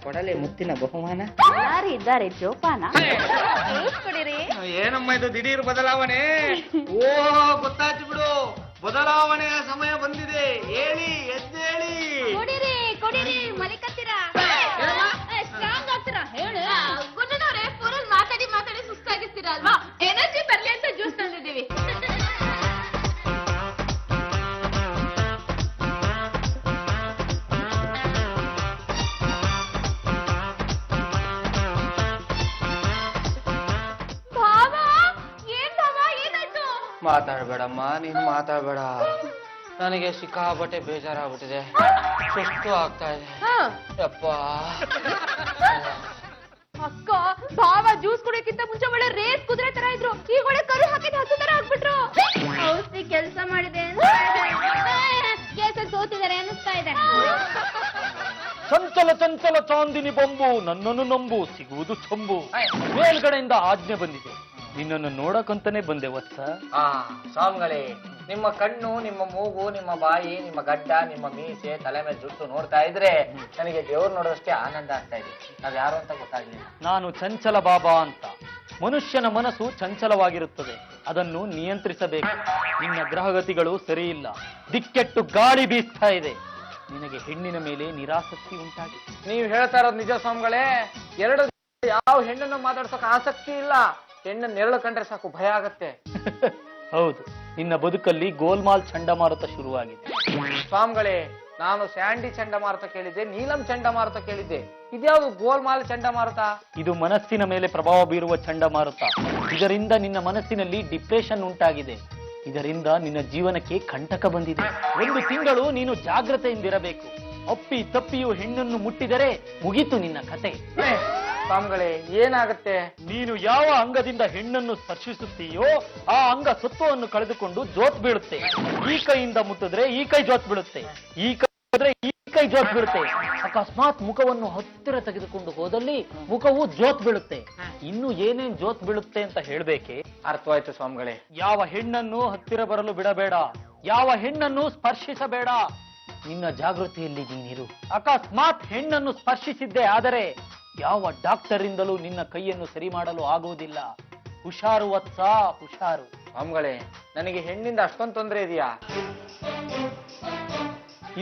ಕೊಡಲೆ ಮುತ್ತಿನ ಬಹುಮಾನ. ಯಾರು ಇದ್ದಾರೆ ಜೋಪಾನ. ಜ್ಯೂಸ್ ಕುಡಿರಿ. ಏನಮ್ಮ ಇದು ದಿಢೀರ್ ಬದಲಾವಣೆ? ಓ ಗೊತ್ತಾಯ್ತು ಬಿಡು, ಬದಲಾವಣೆಯ ಸಮಯ ಬಂದಿದೆ. ಹೇಳಿ, ಎದ್ದೇಳಿ. ಕೊಡಿರಿ ಮಲಿಕತ್ತೀರಾ? ಸ್ಟ್ರಾಂಗ್ ಆಗ್ತೀರಾ? ಹೇಳು. ಗುಂಡನವ್ರೆ, ಫೋನಲ್ಲಿ ಮಾತಾಡಿ ಸುಸ್ತಾಗಿರ್ತೀರಾ ಅಲ್ವಾ? ಎನರ್ಜಿ ಬರ್ಲಿ ಅಂತ ಜ್ಯೂಸ್ ತಂದಿದ್ದೀವಿ. ಮಾತಾಡ್ಬೇಡಮ್ಮ, ನೀನು ಮಾತಾಡ್ಬೇಡ. ನನಗೆ ಸಿಕ್ಕಾಬಟ್ಟೆ ಬೇಜಾರಾಗ್ಬಿಟ್ಟಿದೆ, ಸುಸ್ತು ಆಗ್ತಾ ಇದೆ. ಯಪ್ಪ. ಅಕ್ಕ, ಭಾವ ಜ್ಯೂಸ್ ಕುಡಿಯಕ್ಕಿಂತ ಮುಂಚೆ ಒಳ್ಳೆ ರೇಸ್ ಕುದುರೆ ತರ ಇದ್ರು. ಈಗ ಒಳ್ಳೆ ಕರು ಹಾಕಿದ ಹಸು ತರ ಆಗ್ಬಿಟ್ರು. ಔಷಧಿ ಕೆಲಸ ಮಾಡಿದೆ, ಕೇಸಲ್ಲಿ ಸೋತಿದ್ದಾರೆ ಅನ್ನಿಸ್ತಾ ಇದೆ. ಚಂಚಲ ಚಂಚಲ ಚಾಂದಿನಿ ಬೊಂಬು, ನನ್ನನ್ನು ನಂಬು, ಸಿಗುವುದು ಚಂಬು. ಮೇಲ್ಗಡೆಯಿಂದ ಆಜ್ಞೆ ಬಂದಿದೆ, ನಿನ್ನನ್ನು ನೋಡಕ್ಕಂತಾನೆ ಬಂದೆ ವತ್ಸ. ಸ್ವಾಮಿಗಳೇ, ನಿಮ್ಮ ಕಣ್ಣು, ನಿಮ್ಮ ಮೂಗು, ನಿಮ್ಮ ಬಾಯಿ, ನಿಮ್ಮ ಗಡ್ಡ, ನಿಮ್ಮ ಮೀಸೆ, ತಲೆ ಮೇಲೆ ಜುಟ್ಟು ನೋಡ್ತಾ ಇದ್ರೆ ನನಗೆ ದೇವ್ರು ನೋಡೋದಷ್ಟೇ ಆನಂದ ಆಗ್ತಾ ಇದೆ. ನಾವ್ ಯಾರು ಅಂತ ಗೊತ್ತಾಗ್ಲಿಲ್ಲ. ನಾನು ಚಂಚಲ ಬಾಬಾ ಅಂತ. ಮನುಷ್ಯನ ಮನಸ್ಸು ಚಂಚಲವಾಗಿರುತ್ತದೆ, ಅದನ್ನು ನಿಯಂತ್ರಿಸಬೇಕು. ನಿನ್ನ ಗ್ರಹಗತಿಗಳು ಸರಿಯಿಲ್ಲ, ದಿಕ್ಕೆಟ್ಟು ಗಾಳಿ ಬೀಸ್ತಾ ಇದೆ. ನಿನಗೆ ಹೆಣ್ಣಿನ ಮೇಲೆ ನಿರಾಸಕ್ತಿ ಉಂಟಾಗಿದೆ. ನೀವ್ ಹೇಳ್ತಾ ಇರೋದು ನಿಜ ಸ್ವಾಮಿಗಳೇ. ಎರಡು ಯಾವ ಹೆಣ್ಣನ್ನು ಮಾತಾಡ್ಸೋಕೆ ಆಸಕ್ತಿ ಇಲ್ಲ. ಹೆಣ್ಣನ್ನು ನೆರಳು ಕಂಡ್ರೆ ಸಾಕು ಭಯ ಆಗತ್ತೆ. ಹೌದು, ನಿನ್ನ ಬದುಕಲ್ಲಿ ಗೋಲ್ಮಾಲ್ ಚಂಡಮಾರುತ ಶುರುವಾಗಿದೆ. ಸ್ವಾಮಿಗಳೇ, ನಾನು ಸ್ಯಾಂಡಿ ಚಂಡಮಾರುತ ಕೇಳಿದ್ದೆ, ನೀಲಂ ಚಂಡಮಾರುತ ಕೇಳಿದ್ದೆ. ಇದ್ಯಾವುದು ಗೋಲ್ಮಾಲ್ ಚಂಡಮಾರುತ? ಇದು ಮನಸ್ಸಿನ ಮೇಲೆ ಪ್ರಭಾವ ಬೀರುವ ಚಂಡಮಾರುತ. ಇದರಿಂದ ನಿನ್ನ ಮನಸ್ಸಿನಲ್ಲಿ ಡಿಪ್ರೆಷನ್ ಉಂಟಾಗಿದೆ. ಇದರಿಂದ ನಿನ್ನ ಜೀವನಕ್ಕೆ ಕಂಟಕ ಬಂದಿದೆ. 1 ತಿಂಗಳು ನೀನು ಜಾಗ್ರತೆಯಿಂದಿರಬೇಕು. ಅಪ್ಪಿ ತಪ್ಪಿಯು ಹೆಣ್ಣನ್ನು ಮುಟ್ಟಿದರೆ ಮುಗೀತು ನಿನ್ನ ಕತೆ. ಸ್ವಾಮಿಗಳೇ, ಏನಾಗತ್ತೆ? ನೀನು ಯಾವ ಅಂಗದಿಂದ ಹೆಣ್ಣನ್ನು ಸ್ಪರ್ಶಿಸುತ್ತೀಯೋ ಆ ಅಂಗ ಸತ್ವವನ್ನು ಕಳೆದುಕೊಂಡು ಜೋತ್ ಬೀಳುತ್ತೆ. ಈ ಕೈಯಿಂದ ಮುಟ್ಟಿದ್ರೆ ಈ ಕೈ ಜೋತ್ ಬೀಳುತ್ತೆ, ಈ ಕೈ ಮುಟ್ಟಿದ್ರೆ ಈ ಕೈ ಜೋತ್ ಬೀಳುತ್ತೆ. ಅಕಸ್ಮಾತ್ ಮುಖವನ್ನು ಹತ್ತಿರ ತೆಗೆದುಕೊಂಡು ಹೋದಲ್ಲಿ ಮುಖವು ಜೋತ್ ಬೀಳುತ್ತೆ. ಇನ್ನು ಏನೇನ್ ಜೋತ್ ಬೀಳುತ್ತೆ ಅಂತ ಹೇಳ್ಬೇಕೆ? ಅರ್ಥವಾಯ್ತು ಸ್ವಾಮಿಗಳೇ. ಯಾವ ಹೆಣ್ಣನ್ನು ಹತ್ತಿರ ಬರಲು ಬಿಡಬೇಡ, ಯಾವ ಹೆಣ್ಣನ್ನು ಸ್ಪರ್ಶಿಸಬೇಡ. ನಿನ್ನ ಜಾಗೃತಿಯಲ್ಲಿ ನೀನಿರು. ಅಕಸ್ಮಾತ್ ಹೆಣ್ಣನ್ನು ಸ್ಪರ್ಶಿಸಿದ್ದೇ ಆದರೆ ಯಾವ ಡಾಕ್ಟರ್ ಇಂದಲೂ ನಿನ್ನ ಕೈಯನ್ನು ಸರಿ ಮಾಡಲು ಆಗುವುದಿಲ್ಲ. ಹುಷಾರು ವತ್ಸ, ಹುಷಾರು. ಸ್ವಾಮಿಗಳೇ, ನನಗೆ ಹೆಣ್ಣಿಂದ ಅಷ್ಟೊಂದು ತೊಂದರೆ ಇದೆಯಾ?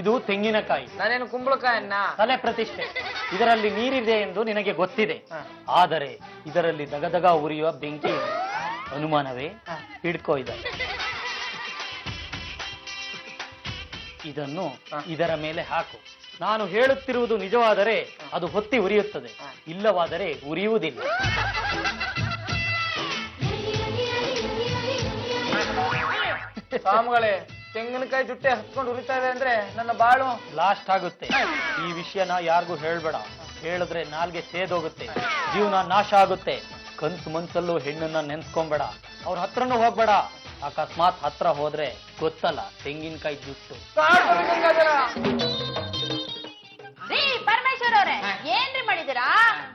ಇದು ತೆಂಗಿನಕಾಯಿ, ನಾನೇನು ಕುಂಬಳಕಾಯನ್ನ? ತಲೆ ಪ್ರತಿಷ್ಠೆ. ಇದರಲ್ಲಿ ನೀರಿದೆ ಎಂದು ನಿನಗೆ ಗೊತ್ತಿದೆ, ಆದರೆ ಇದರಲ್ಲಿ ದಗದಗ ಉರಿಯುವ ಬೆಂಕಿ ಇದೆ. ಅನುಮಾನವೇ? ಹಿಡ್ಕೋ ಇದೆ. ಇದನ್ನು ಇದರ ಮೇಲೆ ಹಾಕು. ನಾನು ಹೇಳುತ್ತಿರುವುದು ನಿಜವಾದರೆ ಅದು ಹೊತ್ತಿ ಉರಿಯುತ್ತದೆ, ಇಲ್ಲವಾದರೆ ಉರಿಯುವುದಿಲ್ಲ. ಸ್ವಾಮಿಗಳೇ, ತೆಂಗಿನಕಾಯಿ ಜುಟ್ಟೆ ಹತ್ಕೊಂಡು ಉರಿತಾ ಇದೆ ಅಂದ್ರೆ ನನ್ನ ಬಾಳು ಬ್ಲಾಸ್ಟ್ ಆಗುತ್ತೆ. ಈ ವಿಷಯನ ಯಾರಿಗೂ ಹೇಳ್ಬೇಡ. ಹೇಳಿದ್ರೆ ನಾಲ್ಗೆ ಸೇದೋಗುತ್ತೆ, ಜೀವನ ನಾಶ ಆಗುತ್ತೆ. ಕನ್ಸು ಮನ್ಸಲ್ಲೂ ಹೆಣ್ಣನ್ನ ನೆನ್ಸ್ಕೊಂಬೇಡ, ಅವ್ರ ಹತ್ರನೂ ಹೋಗ್ಬೇಡ. ಅಕಸ್ಮಾತ್ ಹತ್ರ ಹೋದ್ರೆ ಗೊತ್ತಲ್ಲ, ತೆಂಗಿನಕಾಯಿ ಜುಟ್ಟು. ರೀ ಪರಮೇಶ್ವರ್ ಅವ್ರೆ, ಏನ್ರಿ ಮಾಡಿದಿರಾ?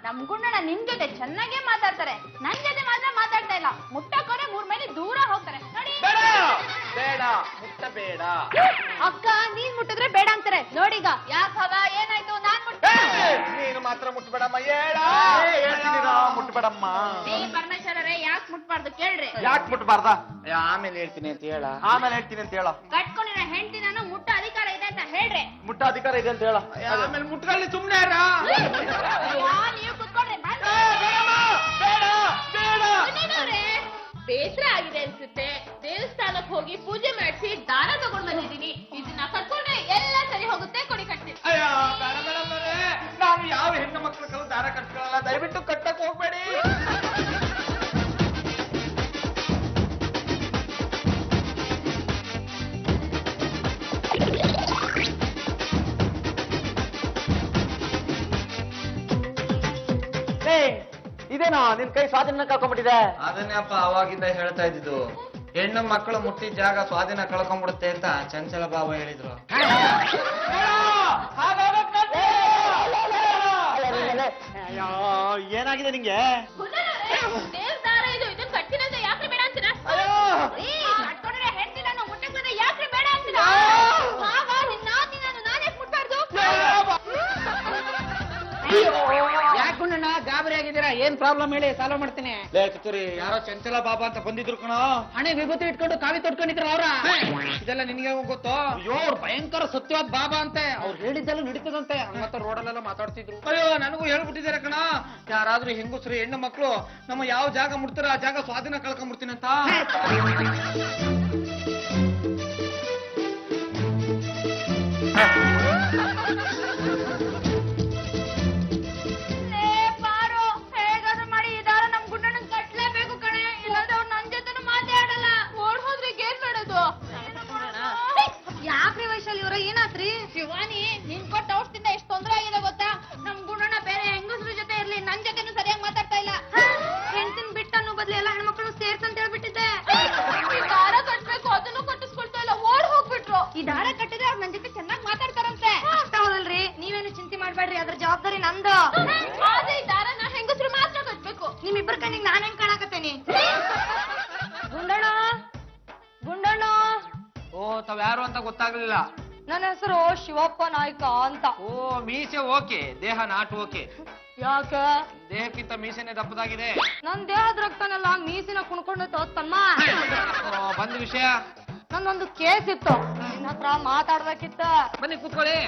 ನಮ್ ಗುಂಡಣ್ಣ ನಿಮ್ ಜೊತೆ ಚೆನ್ನಾಗೇ ಮಾತಾಡ್ತಾರೆ, ನನ್ ಜೊತೆ ಮಾತ್ರ ಮಾತಾಡ್ತಾ ಇಲ್ಲ. ಮುಟ್ಟಕ್ಕೋರೆ 3 ಮೈಲಿ ದೂರ ಹೋಗ್ತಾರೆ ನೋಡಿ. ಬೇಡ, ಮುಟ್ಟಬೇಡ. ಅಕ್ಕ, ನೀನ್ ಮುಟ್ಟಿದ್ರೆ ಬೇಡ ಅಂತಾರೆ ನೋಡೀಗ. ಯಾಕಾಗ ಏನಾಯ್ತು? ನಾನ್ ನೀನು ಮಾತ್ರ ಮುಟ್ಬೇಡಮ್ಮ. ಮುಟ್ಬೇಡಮ್ಮ. ರೀ ಪರಮೇಶ್ವರ್ ಅವರೇ, ಯಾಕೆ ಮುಟ್ಬಾರ್ದು ಕೇಳ್ರಿ. ಯಾಕೆ ಮುಟ್ಬಾರ್ದ? ಆಮೇಲೆ ಹೇಳ್ತೀನಿ ಅಂತ ಹೇಳ. ಆಮೇಲೆ ಹೇಳ್ತೀನಿ ಅಂತ ಹೇಳ. ಕಟ್ಕೊಂಡಿರೋ ಹೆಂಡತಿ ನಾನು ಮುಟ್ಟೋ ಅಧಿಕಾರ ಇದೆ ಅಂತ ಹೇಳ್ರಿ. ಮುಟ್ಟ ಅಧಿಕಾರ ಇದೆ ಅಂತ ಹೇಳ. ಆಮೇಲೆ ಮುಟ್ಕೊಳ್ಳಿ, ಸುಮ್ನೆ ನೀವು ಕುತ್ಕೊಂಡ್ರೆ ಬೇಸರ ಆಗಿದೆ ಅನ್ಸುತ್ತೆ. ದೇವಸ್ಥಾನಕ್ಕೆ ಹೋಗಿ ಪೂಜೆ ಮಾಡಿಸಿ ದಾನ ತಗೊಂಡ್ ಬಂದಿದ್ದೀನಿ. ಇದನ್ನ ಕಟ್ಕೊಂಡ್ರೆ ಎಲ್ಲ ಸರಿ ಹೋಗುತ್ತೆ. ಕೊಡಿ ಕಟ್ತೀನಿ. ನಾನು ಯಾವ ಹೆಣ್ಣು ಮಕ್ಕಳು ದಾರ ಕಟ್ಕೊಳ್ಳಲ್ಲ, ದಯವಿಟ್ಟು ಕಟ್ಟಕ್ ಹೋಗ್ಬೇಡಿ. ಇದೇನಾ ನಿನ್ ಕೈ ಸ್ವಾಧೀನ ಕಳ್ಕೊಂಡ್ಬಿಟ್ಟಿದೆ? ಅದನ್ನೇ ಅಪ್ಪ ಅವಾಗಿಂದ ಹೇಳ್ತಾ ಇದ್ದಿದ್ದು. ಹೆಣ್ಣು ಮಕ್ಕಳು ಮುಟ್ಟಿದ ಜಾಗ ಸ್ವಾಧೀನ ಕಳ್ಕೊಂಡ್ಬಿಡುತ್ತೆ ಅಂತ ಚಂಚಲ ಬಾಬಾ ಹೇಳಿದ್ರು. ಏನಾಗಿದೆ ನಿಂಗೆ? ದೇವದಾರ ಇದು, ಇದನ್ನ ಕಟ್ಟಿರೋದು ಯಾಕೆ ಬೇಡ ಅಂತೀರಾ? ಕಟ್ಕೊಂಡ್ರೆ ಹೆಂಡತಿ ನಾನು ಮುಟ್ಟಕ್ ಬಂದ್ರೆ ಯಾಕೆ ಬೇಡ ಅಂತೀರಾ? ನಾನೇ ಮುಟ್ಬಾರ್ದು? ಯಾಕೆ ಗುಂಡಣ್ಣ ಗಾಬರಿ ಆಗಿದ್ದೀರಾ? ಏನ್ ಪ್ರಾಬ್ಲಮ್ ಹೇಳಿ, ಸಾಲ್ವ್ ಮಾಡ್ತೀನಿ. ಯಾರೋ ಚಂಚಲ ಬಾಬಾ ಅಂತ ಬಂದಿದ್ರು ಕಣ. ಹಣೆ ವಿಭೂತಿ ಇಟ್ಕೊಂಡು ಕಾವಿ ತೊಟ್ಕೊಂಡಿದ್ರು ಅವ್ರ. ಇದೆಲ್ಲ ನಿನಗೆ ಗೊತ್ತೋ? ಅಯ್ಯೋ, ಅವ್ರು ಭಯಂಕರ ಸತ್ಯವಾದ ಬಾಬಾ ಅಂತೆ. ಅವ್ರು ಹೇಳಿದ್ದೆಲ್ಲ ನಡೀತದಂತೆ. ಹಂಗತ್ತ ರೋಡಲ್ಲೆಲ್ಲ ಮಾತಾಡ್ತಿದ್ರು. ಅಯ್ಯೋ, ನನಗೂ ಹೇಳ್ಬಿಟ್ಟಿದ್ದಾರೆ ಕಣ. ಯಾರಾದ್ರೂ ಹೆಂಗಸರು ಹೆಣ್ಣು ಮಕ್ಕಳು ನಮ್ಮ ಯಾವ ಜಾಗ ಮುಟ್ತಾರ ಆ ಜಾಗ ಸ್ವಾಧೀನ ಕಳ್ಕೊಂಡ್ಬಿಡ್ತೀನಿ ಅಂತ. ಯಾಕ್ರಿ ವೈಶಾಲಿ ಇವರ ಏನಾತ್ರಿ? ಶಿವಾನಿ, ನಿನ್ ಕೊಟ್ಟ ಔಷಧಿಯಿಂದ ಎಷ್ಟು ತೊಂದರೆ ಆಗಿದೆ ಗೊತ್ತಾ? ನಮ್ ಗುಣನ ಬೇರೆ ಹೆಂಗಸ್ರ ಜೊತೆ ಇರ್ಲಿ, ನನ್ ಜೊತೆನೂ ಸರಿಯಾಗಿ ಮಾತಾಡ್ತಾ ಇಲ್ಲ. ಹೆಂಡತಿನ ಬಿಟ್ಟನ್ನು ಬದ್ಲು ಎಲ್ಲ ಹೆಣ್ಮಕ್ಳು ಸೇರ್ಸಂತ ಹೇಳ್ಬಿಟ್ಟಿದ್ದೆ. ಈ ದಾರ ಕಟ್ಬೇಕು, ಅದನ್ನು ಕಟ್ಟಿಸ್ಕೊಳ್ತಾ ಇಲ್ಲ, ಓಡ್ ಹೋಗ್ಬಿಟ್ರು. ಈ ದಾರ ಕಟ್ಟಿದ್ರೆ ಅವ್ರು ನನ್ ಜೊತೆ ಚೆನ್ನಾಗಿ ಮಾತಾಡ್ತಾರಂತೆ. ಅಷ್ಟ ಹೌದಲ್ರಿ, ನೀವೇನು ಚಿಂತೆ ಮಾಡ್ಬೇಡ್ರಿ, ಅದ್ರ ಜವಾಬ್ದಾರಿ ನಂದು. ಆದ್ರೆ ಈ ದಾರನ ಹೆಂಗಸ್ರು ಮಾತ್ರ ಕಟ್ಬೇಕು. ನಿಮ್ಮಿಬ್ಬರ ಕಣ್ಣಿಗೆ ನಾನ್ ಹೆಂಗ್ ಕಾಣಕತ್ತೇನಿ? ಗುಂಡಣ್ಣ, ಗುಂಡಣ್ಣ. ಓ, ತಾವ್ ಯಾರು ಅಂತ ಗೊತ್ತಾಗ್ಲಿಲ್ಲ. ನನ್ನ ಹೆಸರು ಶಿವಪ್ಪ ನಾಯ್ಕ ಅಂತ. ಓ, ಮೀಸೆ ಓಕೆ, ದೇಹ ನಾಟ್ ಓಕೆ. ಯಾಕೆ ದೇಹಕ್ಕಿಂತ ಮೀಸೆನೆ ದಪ್ಪದಾಗಿದೆ. ನನ್ ದೇಹದ ರಕ್ತನೆಲ್ಲ ಮೀಸಿನ ಕುಣ್ಕೊಂಡು ತಮ್ಮ ಬಂದ ವಿಷಯ. ನಂದೊಂದು ಕೇಸ್ ಇತ್ತು, ನಿನ್ನ ಹತ್ರ ಮಾತಾಡ್ಬೇಕಿತ್ತ. ಬನ್ನಿ ಕೂತ್ಕೊಳ್ಳಿ.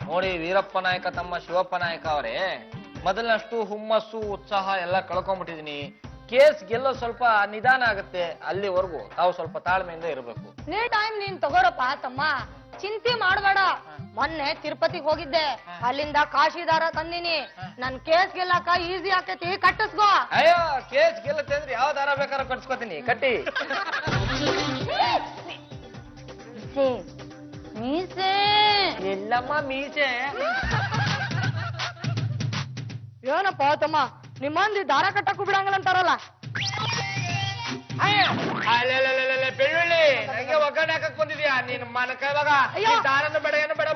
ನೋಡಿ ವೀರಪ್ಪ ನಾಯಕ ತಮ್ಮ ಶಿವಪ್ಪ ನಾಯಕ ಅವರೇ, ಮೊದಲನಷ್ಟು ಹುಮ್ಮಸ್ಸು ಉತ್ಸಾಹ ಎಲ್ಲ ಕಳ್ಕೊಂಡ್ಬಿಟ್ಟಿದೀನಿ. ಕೇಸ್ ಗೆಲ್ಲೋ ಸ್ವಲ್ಪ ನಿಧಾನ ಆಗುತ್ತೆ, ಅಲ್ಲಿವರೆಗೂ ತಾವು ಸ್ವಲ್ಪ ತಾಳ್ಮೆಯಿಂದ ಇರಬೇಕು. ನೀ ಟೈಮ್ ನೀನ್ ತಗೋರಪ್ಪ ತಮ್ಮ, ಚಿಂತೆ ಮಾಡ್ಬೇಡ. ಮೊನ್ನೆ ತಿರುಪತಿಗೆ ಹೋಗಿದ್ದೆ, ಅಲ್ಲಿಂದ ಕಾಶಿದಾರ ತಂದಿನಿ. ನನ್ ಕೇಸ್ ಗೆಲ್ಲಕ ಈಸಿ ಆಕೈತಿ, ಕಟ್ಟಿಸ್ಕೋ. ಅಯ್ಯೋ ಕೇಸ್ ಗೆಲ್ಲತ್ತೆ ಅಂದ್ರೆ ಯಾವ ದಾರ ಬೇಕಾದ್ರೂ ಕಟ್ಸ್ಕೊತೀನಿ, ಕಟ್ಟಿ. ಮೀಸೆ ಎಲ್ಲಮ್ಮ ಮೀಸೆ. ಏನಪ್ಪ ತಮ್ಮ, ನಿಮ್ಮಂದಿ ದಾರ ಕಟ್ಟಕ್ಕೂ ಬಿಡಂಗಿಲ್ಲ ಅಂತಾರಲ್ಲ. ಬೆಳ್ಳುಳ್ಳಿ ನಂಗೆ ಒಗ್ಗರಣೆ ಹಾಕಕ್ ಬಂದಿದ್ಯಾ ನೀನ್ ಮನ ಕೈವಾಗ ದಾರನ ಬೇಡ ಏನು ಬೇಡ.